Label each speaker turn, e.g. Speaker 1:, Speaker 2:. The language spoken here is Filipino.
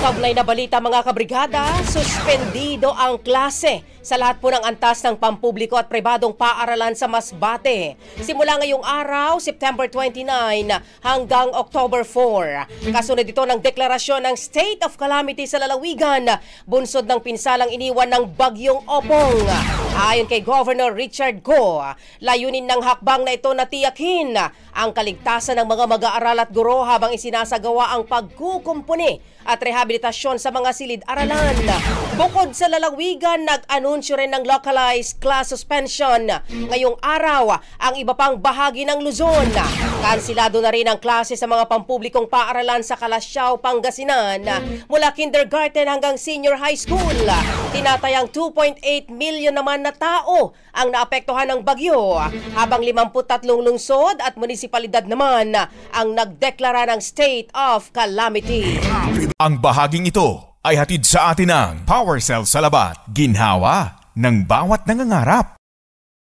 Speaker 1: Kaugnay na balita mga kabrigada, suspendido ang klase sa lahat po ng antas ng pampubliko at pribadong paaralan sa Masbate. Simula ngayong araw, September 29 hanggang October 4. Kasunod ito ng deklarasyon ng State of Calamity sa lalawigan, bunsod ng pinsalang iniwan ng Bagyong Opong. Ayon kay Governor Richard Go, layunin ng hakbang na ito na tiyakin ang kaligtasan ng mga mag-aaral at guro habang isinasagawa ang pagkukumpuni at rehabilitasyon sa mga silid-aralan. Bukod sa lalawigan, nag-anunsyo rin ng localized class suspension ngayong araw ang iba pang bahagi ng Luzon. Kansilado na rin ang klase sa mga pampublikong paaralan sa Calasiao, Pangasinan mula kindergarten hanggang senior high school. Tinatayang 2.8 million naman na tao ang naapektuhan ng bagyo, habang 53 lungsod at munisipalidad naman ang nagdeklara ng state of calamity.
Speaker 2: Ang bahaging ito ay hatid sa atin ng PowerCell Salabat, ginhawa ng bawat nangangarap.